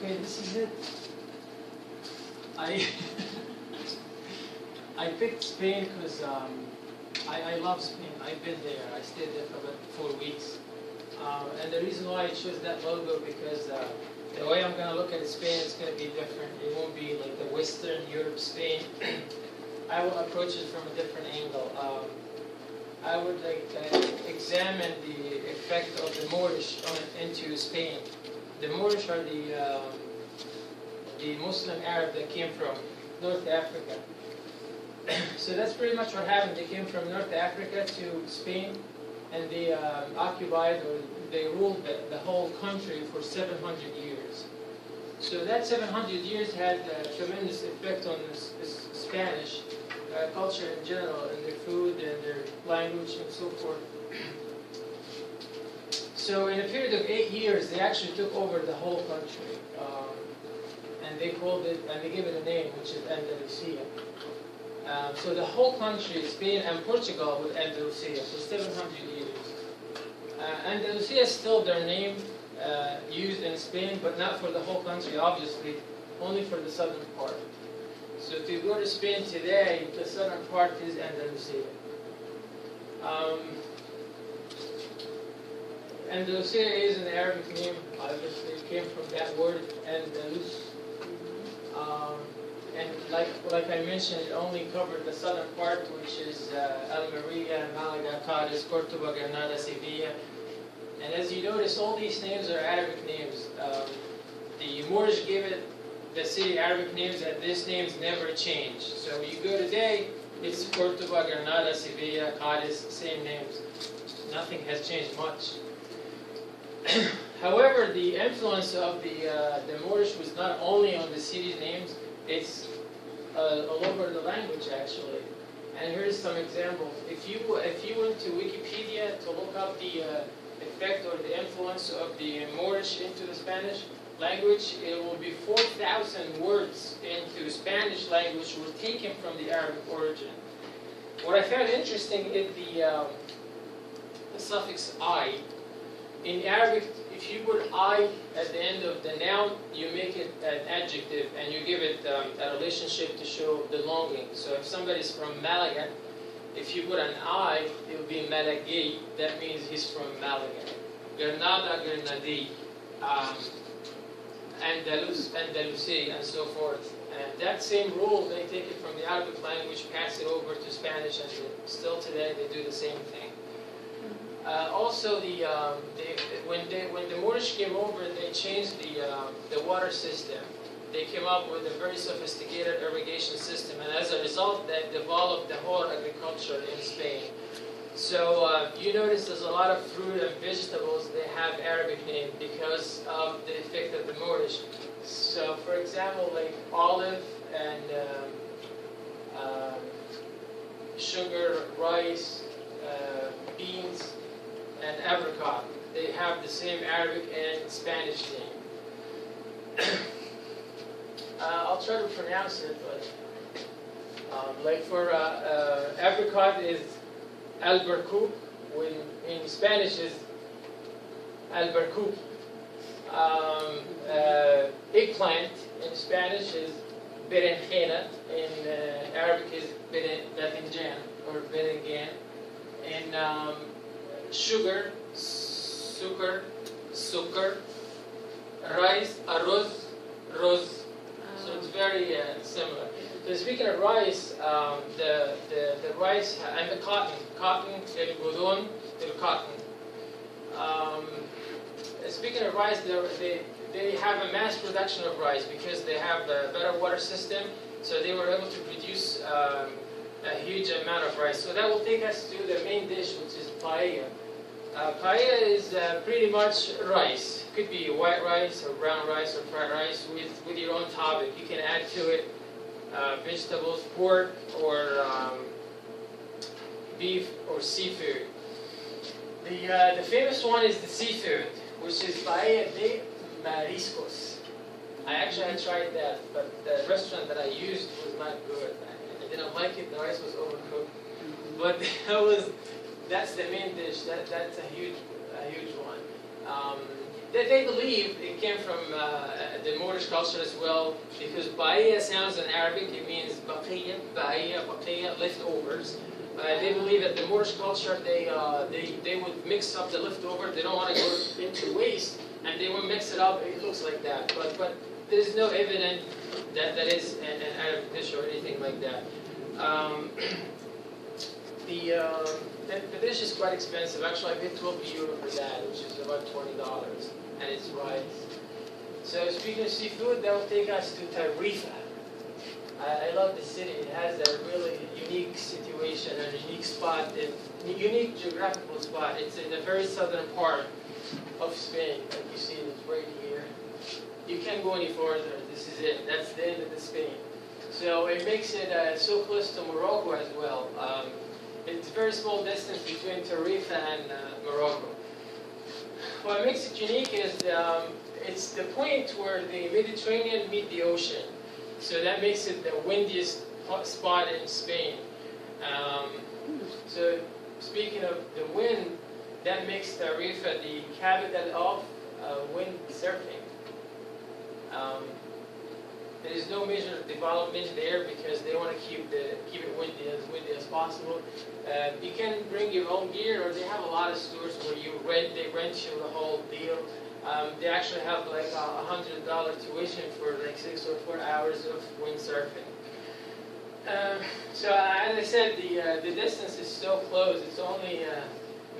Okay, this is it. I I picked Spain because I love Spain. I've been there. I stayed there for about 4 weeks. And the reason why I chose that logo because the way I'm going to look at Spain is going to be different. It won't be like the Western Europe Spain. I will approach it from a different angle. I would examine the effect of the Moorish into Spain. The Moorish are the Muslim Arab that came from North Africa. So that's pretty much what happened. They came from North Africa to Spain, and they occupied or they ruled the whole country for 700 years. So that 700 years had a tremendous effect on the Spanish culture in general, and their food and their language and so forth. So in a period of 8 years, they actually took over the whole country, and they called it, and they gave it a name, which is Andalusia. So the whole country, Spain and Portugal, with Andalusia for 700 years. Andalusia is still their name used in Spain, but not for the whole country, obviously, only for the southern part. So if you go to Spain today, the southern part is Andalusia. Andalusia is an Arabic name, obviously it came from that word, Andalus. And like I mentioned, it only covered the southern part, which is Almeria, Malaga, Cadiz, Cordoba, Granada, Sevilla. And as you notice, all these names are Arabic names. The Moorish gave it the city Arabic names, and these names never change. So you go today, it's Cordoba, Granada, Sevilla, Cadiz, same names. Nothing has changed much. However, the influence of the Moorish was not only on the city names, it's all over the language actually. And here's some examples. If you went to Wikipedia to look up the effect or the influence of the Moorish into the Spanish language, it will be 4,000 words into Spanish language were taken from the Arabic origin. What I found interesting is the suffix I. In Arabic, if you put I at the end of the noun, you make it an adjective and you give it a relationship to show belonging. So if somebody's from Malaga, if you put an I, it will be Malagui. That means he's from Malaga. Granada, Granadi. Andalus, Andalusi, and so forth. And that same rule, they take it from the Arabic language, pass it over to Spanish, and still today they do the same thing. Also, when the Moorish came over, they changed the water system. They came up with a very sophisticated irrigation system, and as a result, they developed the whole agriculture in Spain. So you notice there's a lot of fruit and vegetables they have Arabic name because of the effect of the Moorish. So, for example, like olive and sugar, rice, beans, and apricot. They have the same Arabic and Spanish name. I'll try to pronounce it, but like for apricot is albercoop, when in Spanish is albercoop. Eggplant in Spanish is berenjena, in Arabic is berenjena or berenjen. And sugar, sugar, rice, arroz, roz. So it's very similar. So speaking of rice, the rice and the cotton, el godón, el cotton. Speaking of rice, they have a mass production of rice because they have a better water system. So they were able to produce a huge amount of rice. So that will take us to the main dish, which is paella. Paella is pretty much rice. Could be white rice or brown rice or fried rice with your own topic. You can add to it vegetables, pork, or beef or seafood. The famous one is the seafood, which is paella de mariscos. I actually had tried that, but the restaurant that I used was not good. I didn't like it. The rice was overcooked. But that's the main dish. That's a huge one. They believe it came from the Moorish culture as well, because Ba'iyya sounds in Arabic, it means baqiyya, baqiyya, leftovers. They believe that the Moorish culture, they would mix up the leftover, they don't want to go into waste, and they will mix it up, it looks like that. But there's no evidence that that is an Arab dish or anything like that. The dish is quite expensive. Actually, I paid 12 euro for that, which is about $20, and it's rice. So speaking of seafood, that will take us to Tarifa. I love the city. It has a really unique situation and a unique spot, a unique geographical spot. It's in the very southern part of Spain. Like you see, it's right here. You can't go any farther. This is it. That's the end of the Spain. So it makes it so close to Morocco as well. It's a very small distance between Tarifa and Morocco. What makes it unique is it's the point where the Mediterranean meet the ocean. So that makes it the windiest spot in Spain. So speaking of the wind, that makes Tarifa the capital of wind surfing. There is no major development there because they want to keep it windy as possible. You can bring your own gear, or they have a lot of stores where they rent you the whole deal. They actually have like $100 tuition for like 6 or 4 hours of windsurfing. So as I said, the distance is so close. It's only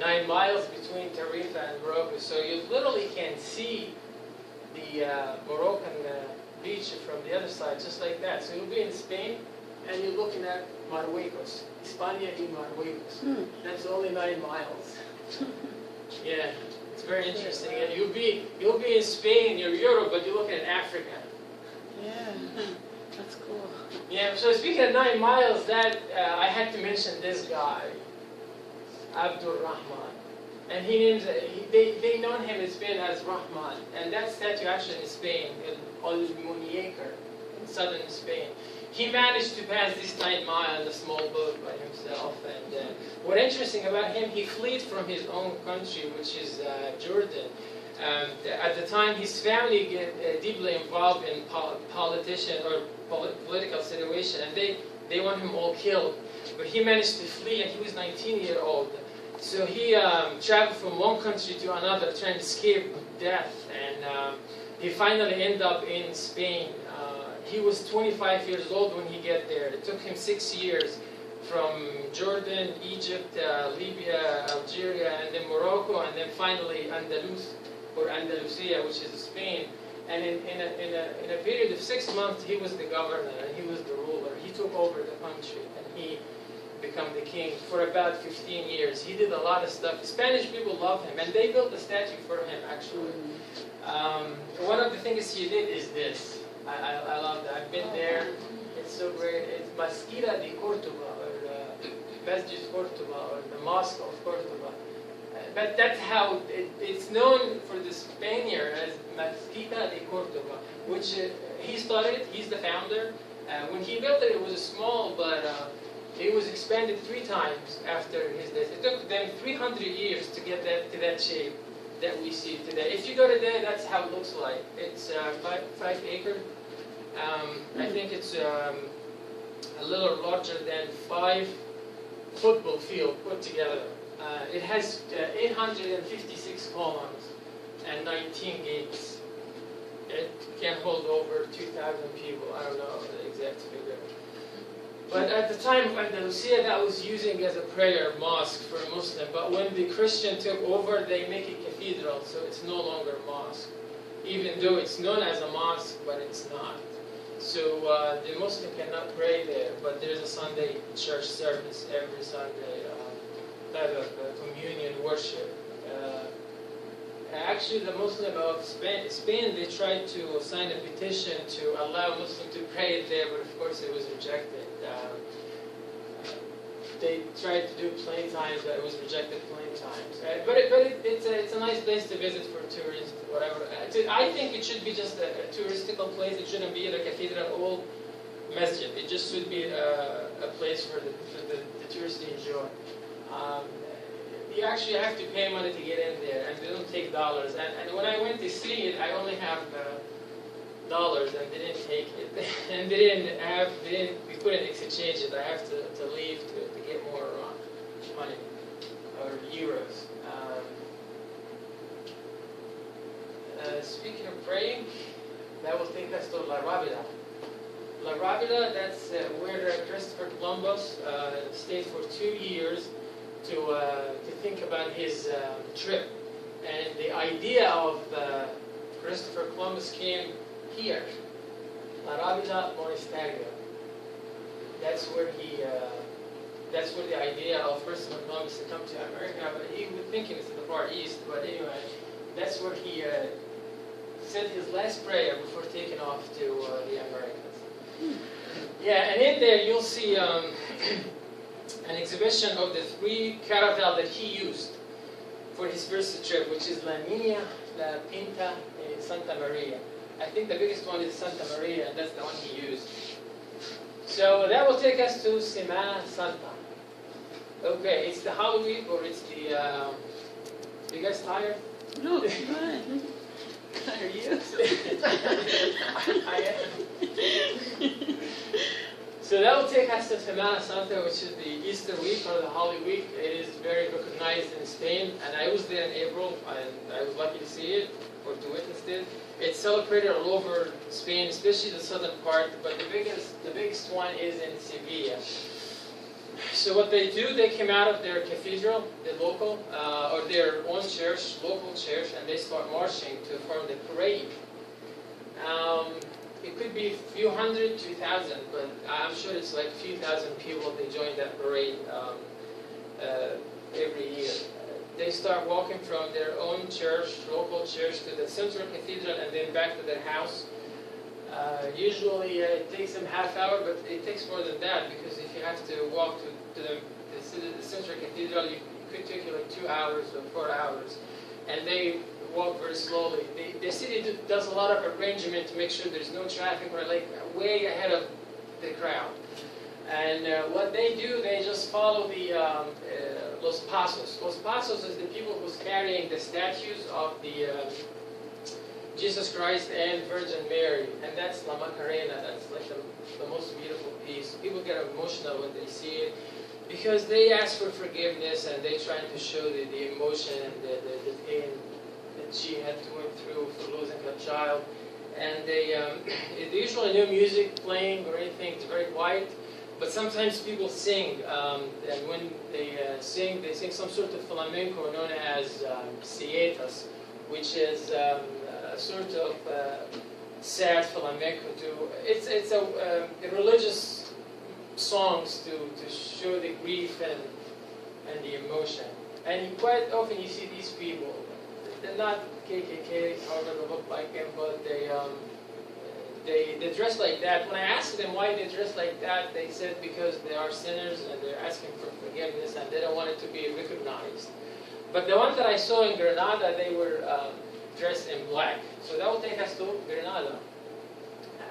9 miles between Tarifa and Morocco. So you literally can see the Moroccan beach from the other side, just like that. So you'll be in Spain, and you're looking at Marruecos, España y Marruecos. That's only 9 miles. Yeah. It's very interesting, and you'll be in Spain, you're Europe, but you're looking at Africa. Yeah, that's cool. Yeah. So speaking of 9 miles, that I had to mention this guy, Abdul Rahman, and they know him in Spain as Rahman, and that statue actually in Spain, in Almuñécar, in southern Spain. He managed to pass this 9 miles in a small boat by himself. And what's interesting about him, he fled from his own country, which is Jordan. At the time, his family get deeply involved in political situation, and they want him all killed. But he managed to flee, and he was 19 years old. So he traveled from one country to another, trying to escape death, and he finally ended up in Spain. He was 25 years old when he got there. It took him 6 years from Jordan, Egypt, Libya, Algeria, and then Morocco, and then finally Andalus, or Andalusia, which is Spain. And in a period of 6 months, he was the governor and he was the ruler. He took over the country and he became the king for about 15 years. He did a lot of stuff. Spanish people love him, and they built a statue for him, actually. One of the things he did is this. I love that. I've been there. It's so great. It's Mezquita de Cordoba, or Masjid Cordoba, or the Mosque of Cordoba. But that's how it's known for the Spaniard as Mezquita de Cordoba, which he started. He's the founder. When he built it, it was small, but it was expanded 3 times after his death. It took them 300 years to get that to that shape that we see today. If you go today, that's how it looks like. It's 5 acres. I think it's a little larger than 5 football fields put together. It has 856 columns and 19 gates. It can hold over 2,000 people. I don't know the exact figure. But at the time of Andalusia, that was using as a prayer mosque for a Muslim. But when the Christian took over, they make it cathedral, so it's no longer a mosque. Even though it's known as a mosque, but it's not. So the Muslim cannot pray there, but there's a Sunday church service every Sunday, type of communion worship. Actually, the Muslim of Spain, they tried to sign a petition to allow Muslims to pray there, but of course it was rejected. They tried to do it plenty times, but it was rejected plenty times. But it's a nice place to visit for tourists, whatever. I think it should be just a touristical place. It shouldn't be like a cathedral or masjid. It just should be a place for the tourists to enjoy. you actually have to pay money to get in there, and they don't take dollars. And when I went to see it, I only have dollars, and they didn't take it, and we couldn't exchange it. I have to leave to get more money or euros. Speaking of praying, that will take us to La Rábida. La Rábida, that's where Christopher Columbus stayed for 2 years to think about his trip. And the idea of Christopher Columbus came here, La Rábida Monasterio. That's where the idea of Christopher Columbus to come to America, but he was thinking it's in the Far East, but anyway, that's where he said his last prayer before taking off to the Americas. Yeah, and in there you'll see an exhibition of the 3 caravels that he used for his first trip, which is La Niña, La Pinta, and Santa Maria. I think the biggest one is Santa Maria, and that's the one he used. So that will take us to Semana Santa. Okay, it's the Holy Week, or it's the... you guys tired? No, it's fine. Are you? I am. So that will take us to Semana Santa, which is the Easter week or the Holy Week. It is very recognized in Spain, and I was there in April, and I was lucky to see it or to witness it. It's celebrated all over Spain, especially the southern part, but the biggest one is in Sevilla. So what they do, they come out of their cathedral, the local, or their own church, local church, and they start marching to form the parade. It could be a few hundred, 2,000, but I'm sure it's like a few thousand people. They join that parade every year. They start walking from their own church, local church, to the central cathedral, and then back to their house. Usually it takes them half hour, but it takes more than that, because if you have to walk to the central cathedral, it could take you like 2 hours or 4 hours. And they walk very slowly. The city does a lot of arrangement to make sure there's no traffic, or like way ahead of the crowd. And what they do, they just follow the Los Pasos. Los Pasos is the people who's carrying the statues of the Jesus Christ and Virgin Mary, and that's La Macarena. That's like the most beautiful piece. People get emotional when they see it, because they ask for forgiveness, and they try to show the emotion and the pain that she had to went through for losing her child. And they usually no music playing or anything. It's very quiet. But sometimes people sing, and when they sing some sort of flamenco known as sietas, which is a sort of sad flamenco. It's a religious songs to show the grief and the emotion. And quite often you see these people. They're not KKK, however they look like them, but they dress like that. When I asked them why they dress like that, they said because they are sinners and they're asking for forgiveness and they don't want it to be recognized. But the one that I saw in Granada, they were dressed in black. So that will take us to Granada.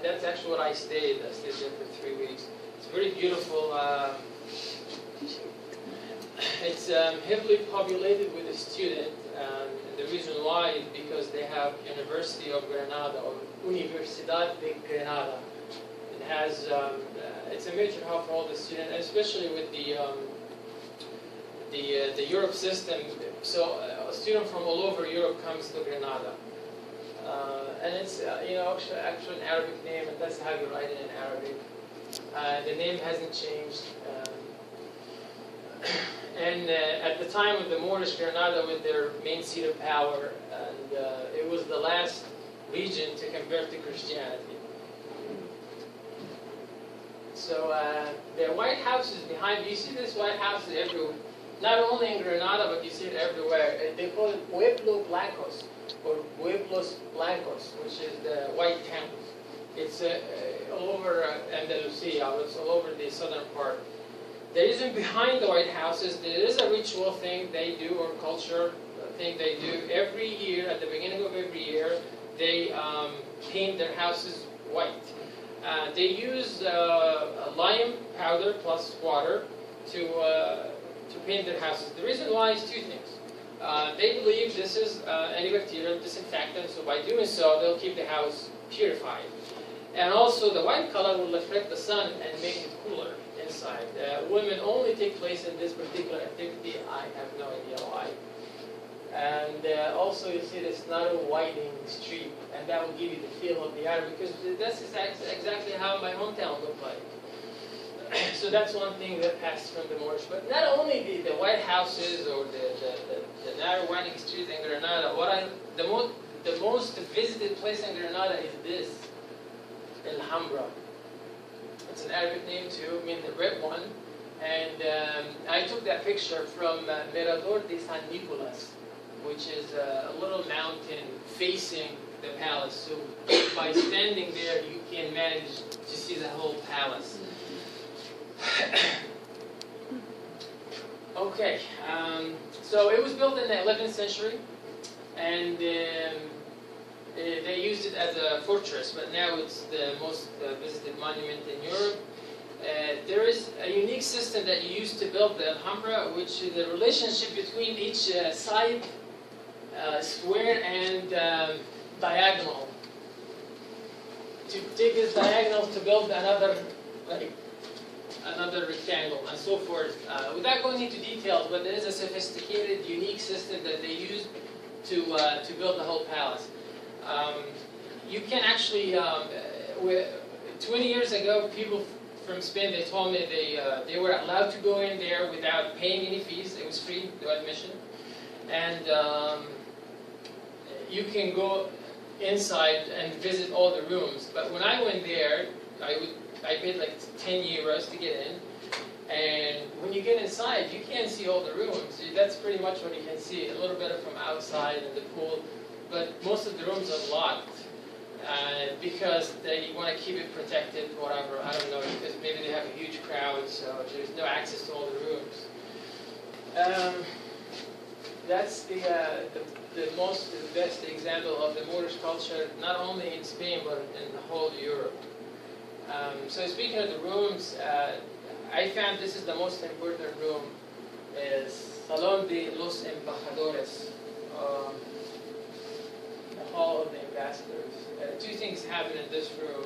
That's actually what I stayed. I stayed there for 3 weeks. It's very beautiful. It's heavily populated with a student. And the reason why is because they have University of Granada, or Universidad de Granada. It has, it's a major hub for all the students, and especially with the Europe system. So a student from all over Europe comes to Granada. And it's, actually an Arabic name, and that's how you write it in Arabic. The name hasn't changed. And at the time of the Moorish Granada, with their main seat of power, and it was the last region to convert to Christianity. So the White House is behind. You see this White House everywhere, not only in Granada, but you see it everywhere. They call it Pueblo Blancos, or Pueblos Blancos, which is the white towns. It's all over Andalusia. It's all over the southern part. The reason behind the White House is there is a ritual thing they do, or culture thing they do every year. At the beginning of every year, they paint their houses white. They use lime powder plus water to to paint their houses. The reason why is two things. They believe this is antibacterial disinfectant, so by doing so, they'll keep the house purified. And also, the white color will reflect the sun and make it cooler inside. Women only take place in this particular activity. I have no idea why. And also, you see it's not a winding street, and that will give you the feel of the area, because that's exactly how my hometown looked like. So that's one thing that passed from the Moorish. But not only the white houses or the narrow winding streets in Granada. The most visited place in Granada is this, Alhambra. It's an Arabic name too, I mean the red one. And I took that picture from Mirador de San Nicolas, which is a little mountain facing the palace. So by standing there, you can manage to see the whole palace. Okay, so it was built in the 11th century, and they used it as a fortress, but now it's the most visited monument in Europe. There is a unique system that you use to build the Alhambra, which is the relationship between each side, square, and diagonal. To take this diagonal to build another rectangle, and so forth. Without going into details, but there is a sophisticated, unique system that they use to build the whole palace. You can actually, 20 years ago, people from Spain, they told me they were allowed to go in there without paying any fees. It was free, no admission. And you can go inside and visit all the rooms. But when I went there, I paid like 10 euros to get in. And when you get inside, you can't see all the rooms. That's pretty much what you can see, a little bit from outside and the pool. But most of the rooms are locked because they want to keep it protected, whatever. I don't know, because maybe they have a huge crowd, so there's no access to all the rooms. That's the best example of the Moorish culture, not only in Spain, but in the whole Europe. So speaking of the rooms, I found this is the most important room, is Salón de los Embajadores, the Hall of the Ambassadors. Two things happen in this room.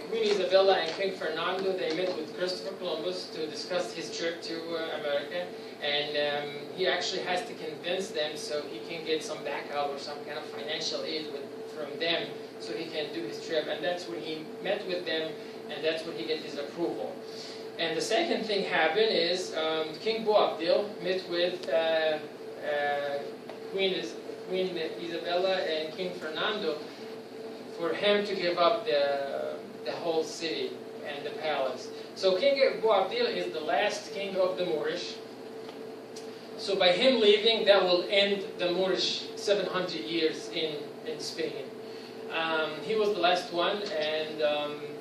Queen Isabella and King Fernando, they met with Christopher Columbus to discuss his trip to America, and he actually has to convince them so he can get some backup or some kind of financial aid from them so he can do his trip. And that's when he met with them, and that's when he got his approval. And the second thing happened is King Boabdil met with Queen Isabella and King Fernando for him to give up the whole city and the palace. So King Boabdil is the last king of the Moorish. So by him leaving, that will end the Moorish 700 years in Spain. He was the last one, and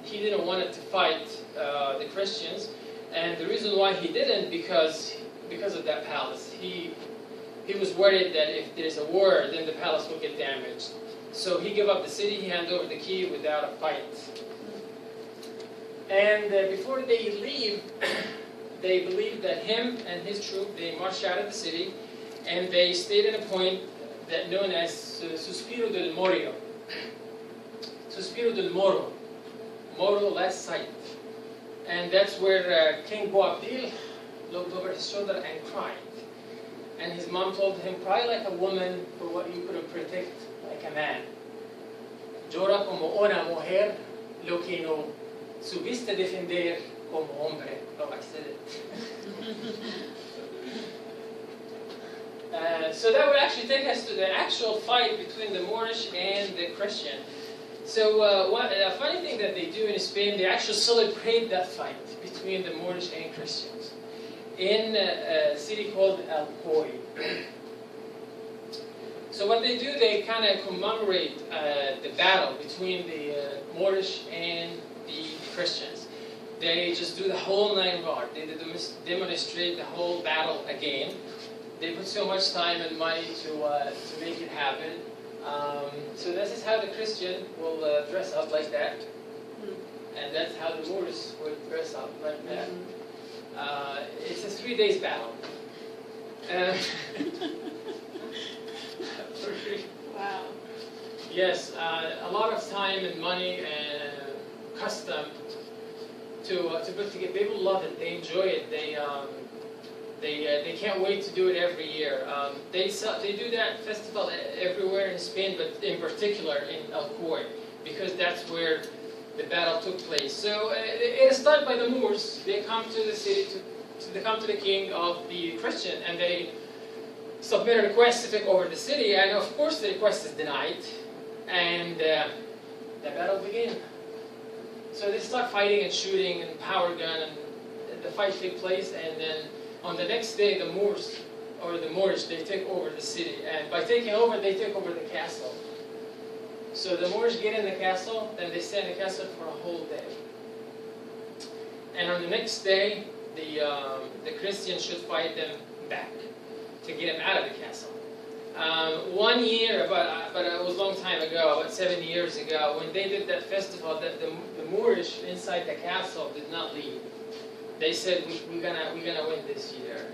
he didn't want to fight the Christians. And the reason why he didn't, because of that palace. He was worried that if there's a war, then the palace will get damaged. So he gave up the city, he handed over the key without a fight. And before they leave, they believe that him and his troop, they marched out of the city, and they stayed at a point that known as Suspiro del Morio. Suspiro del Moro. Moro, last sight. And that's where King Boabdil looked over his shoulder and cried. And his mom told him, cry like a woman for what you couldn't protect like a man. Llora como una mujer lo que no subiste defender como hombre. Oh, I said it. So that would actually take us to the actual fight between the Moorish and the Christian. So a funny thing that they do in Spain, they actually celebrate that fight between the Moorish and Christians in a city called Alcoy. So what they do, they kind of commemorate the battle between the Moorish and the Christians. They just do the whole 9 yards. They demonstrate the whole battle again. They put so much time and money to make it happen. So this is how the Christian will dress up like that. and that's how the Moors would dress up like that. It's a 3 days battle. Wow. Yes, a lot of time and money and custom to put together. People love it. They enjoy it. They can't wait to do it every year. They do that festival everywhere in Spain, but in particular in Alcoy, because that's where the battle took place. So it is done by the Moors. They come to the city they come to the king of the Christian, and they submit a request to take over the city. And of course, the request is denied, and the battle begins. So they start fighting and shooting and power gun, and the fight takes place. And then on the next day, the Moors, or the Moorish, they take over the city. And by taking over, they take over the castle. So the Moors get in the castle, then they stay in the castle for a whole day. And on the next day, the Christians should fight them back to get them out of the castle. 1 year, but it was a long time ago, about 7 years ago, when they did that festival, the Moorish inside the castle did not leave. They said, we're gonna win this year.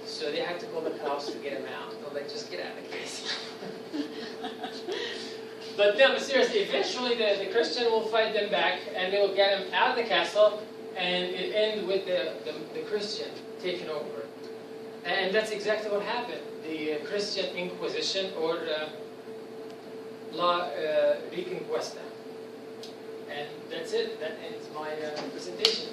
So they had to call the cops to get them out. They're like, just get out of the castle. But no, seriously, eventually the Christian will fight them back, and they will get them out of the castle, and it ends with the Christian taking over. And that's exactly what happened. The Christian Inquisition, or La Reconquista. And that's it. That ends my presentation.